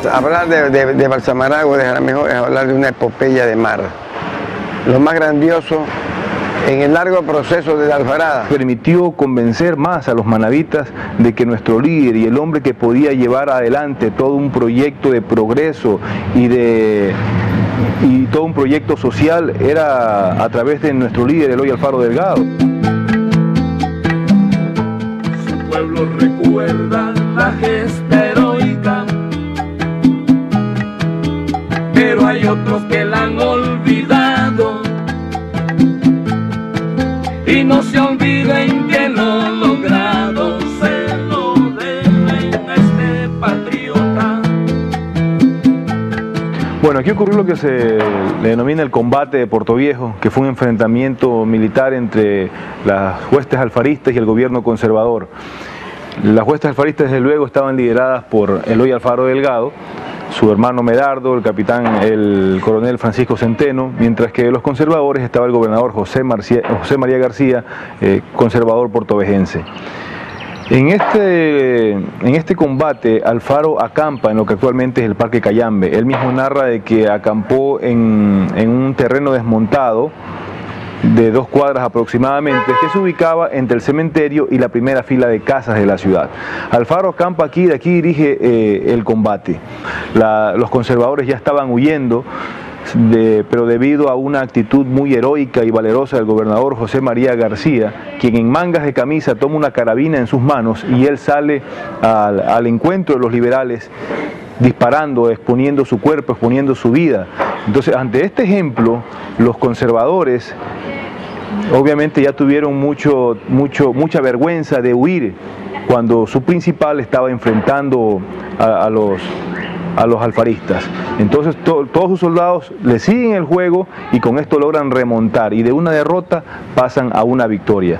Hablar de Balsamaragua, de Jaramillo, es hablar de una epopeya de mar. Lo más grandioso en el largo proceso de la Alfarada. Permitió convencer más a los manavitas de que nuestro líder y el hombre que podía llevar adelante todo un proyecto de progreso y todo un proyecto social era a través de nuestro líder Eloy Alfaro Delgado. Su pueblo recuerda la gesta heroica, pero hay otros que la han olvidado. Y no se olviden que lo logrado se lo deben a este patriota. Bueno, aquí ocurrió lo que se le denomina el combate de Portoviejo, que fue un enfrentamiento militar entre las huestes alfaristas y el gobierno conservador. Las huestes alfaristas, desde luego, estaban lideradas por Eloy Alfaro Delgado, su hermano Medardo, el coronel Francisco Centeno, mientras que de los conservadores estaba el gobernador José María García, conservador portovejense. En este combate, Alfaro acampa en lo que actualmente es el Parque Cayambe. Él mismo narra de que acampó en un terreno desmontado de 2 cuadras aproximadamente, que se ubicaba entre el cementerio y la primera fila de casas de la ciudad. Alfaro acampa aquí, de aquí dirige el combate. Los conservadores ya estaban huyendo, pero debido a una actitud muy heroica y valerosa del gobernador José María García, quien en mangas de camisa toma una carabina en sus manos y él sale al encuentro de los liberales, disparando, exponiendo su cuerpo, exponiendo su vida. Entonces, ante este ejemplo, los conservadores obviamente ya tuvieron mucha vergüenza de huir cuando su principal estaba enfrentando a los alfaristas. Entonces todos sus soldados le siguen el juego y con esto logran remontar y de una derrota pasan a una victoria.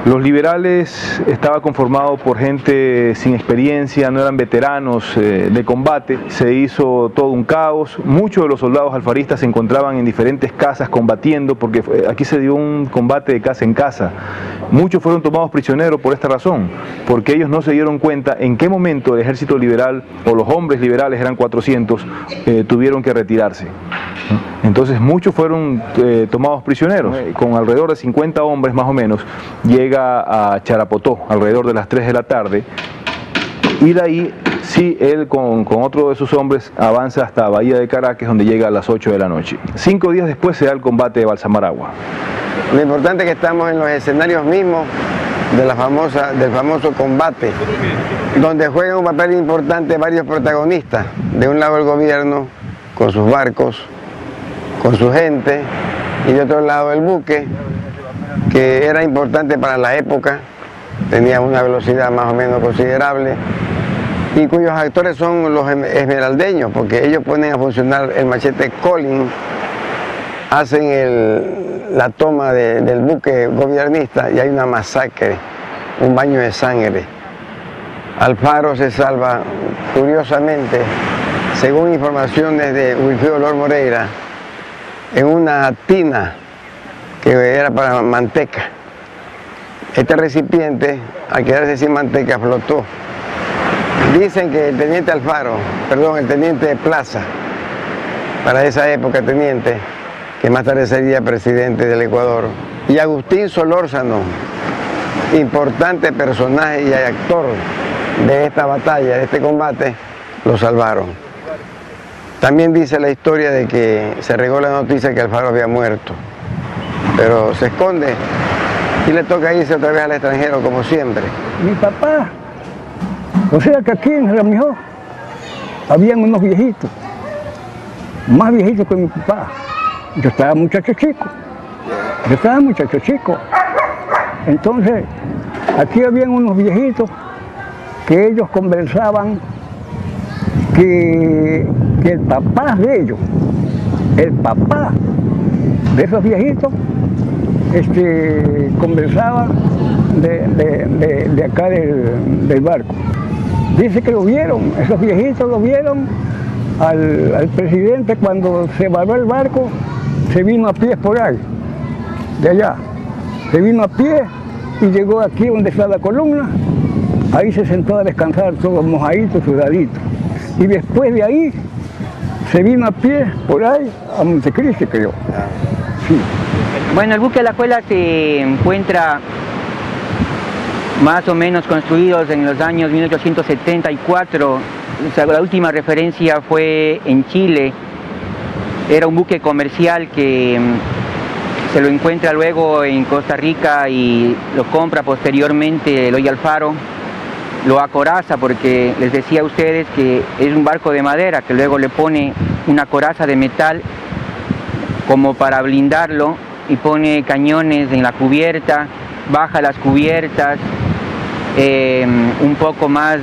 Los liberales estaban conformados por gente sin experiencia, no eran veteranos de combate, se hizo todo un caos. Muchos de los soldados alfaristas se encontraban en diferentes casas combatiendo, porque aquí se dio un combate de casa en casa. Muchos fueron tomados prisioneros por esta razón, porque ellos no se dieron cuenta en qué momento el ejército liberal, o los hombres liberales, eran 400, tuvieron que retirarse. Entonces muchos fueron tomados prisioneros, con alrededor de 50 hombres más o menos, llega a Charapotó alrededor de las 3 de la tarde, y de ahí sí, él con otro de sus hombres avanza hasta Bahía de Caracas, donde llega a las 8 de la noche. 5 días después se da el combate de Balsamaragua. Lo importante es que estamos en los escenarios mismos del famoso combate, donde juegan un papel importante varios protagonistas. De un lado el gobierno, con sus barcos, con su gente, y de otro lado el buque, que era importante para la época, tenía una velocidad más o menos considerable, y cuyos actores son los esmeraldeños, porque ellos ponen a funcionar el machete Collins, hacen la toma del buque gobernista y hay una masacre, un baño de sangre. Alfaro se salva, curiosamente, según informaciones de Wilfrido Lor Moreira, en una tina que era para manteca. Este recipiente, al quedarse sin manteca, flotó. Dicen que el teniente el teniente Plaza, para esa época teniente, que más tarde sería presidente del Ecuador, y Agustín Solórzano, importante personaje y actor de esta batalla, de este combate, lo salvaron. También dice la historia de que se regó la noticia que Alfaro había muerto, pero se esconde y le toca irse otra vez al extranjero, como siempre. Mi papá, o sea que aquí en Jaramillo habían unos viejitos, más viejitos que mi papá. Yo estaba muchacho chico. Entonces, aquí habían unos viejitos que ellos conversaban que el papá de ellos, el papá de esos viejitos, conversaba de acá del barco. Dice que lo vieron, esos viejitos lo vieron al presidente cuando se varó el barco, se vino a pie por ahí, de allá. Se vino a pie y llegó aquí donde está la columna. Ahí se sentó a descansar todo mojadito, sudadito. y después de ahí se vino a pie por ahí a Montecristi, creo. Sí. Bueno, el buque Alajuela se encuentra más o menos construidos en los años 1874. O sea, la última referencia fue en Chile. Era un buque comercial que se lo encuentra luego en Costa Rica y lo compra posteriormente Eloy Alfaro. Lo acoraza porque les decía a ustedes que es un barco de madera que luego le pone una coraza de metal como para blindarlo y pone cañones en la cubierta, baja las cubiertas, un poco más,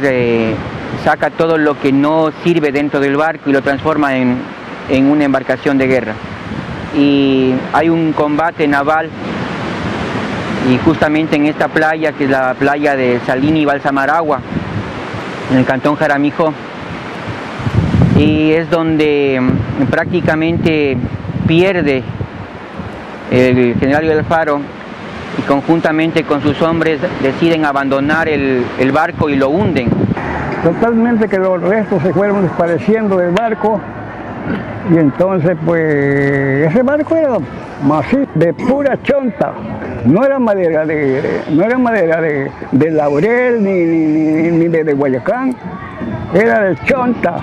saca todo lo que no sirve dentro del barco y lo transforma en una embarcación de guerra. Y hay un combate naval y justamente en esta playa, que es la playa de Salini y Balsamaragua, en el cantón Jaramillo, y es donde prácticamente pierde el general Alfaro y conjuntamente con sus hombres deciden abandonar el barco y lo hunden. Totalmente que los restos se fueron desapareciendo del barco y entonces pues ese barco era macizo, de pura chonta. No era madera de laurel ni de Guayacán, era de chonta.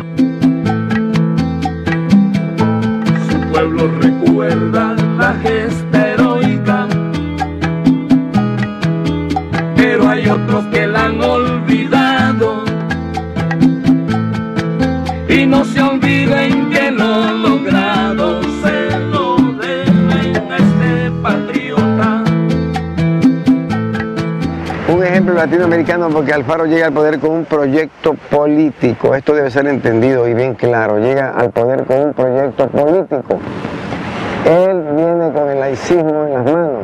Su pueblo recuerda la gesta heroica, pero hay otros que la han olvidado. Y no se olviden que lo logrado se lo deben a este patriota. Un ejemplo latinoamericano porque Alfaro llega al poder con un proyecto político. Esto debe ser entendido y bien claro. Llega al poder con un proyecto político. Él viene con el laicismo en las manos.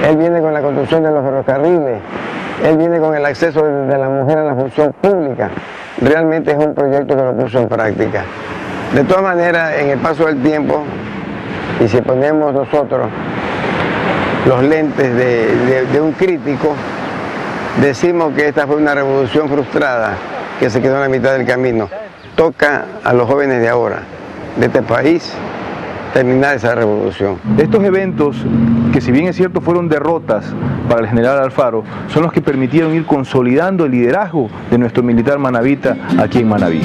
Él viene con la construcción de los ferrocarriles. Él viene con el acceso de la mujer a la función pública. Realmente es un proyecto que lo puso en práctica. De todas maneras, en el paso del tiempo, y si ponemos nosotros los lentes de un crítico, decimos que esta fue una revolución frustrada que se quedó en la mitad del camino. Toca a los jóvenes de ahora, de este país, terminar esa revolución. Estos eventos, que si bien es cierto fueron derrotas para el general Alfaro, son los que permitieron ir consolidando el liderazgo de nuestro militar manabita aquí en Manabí.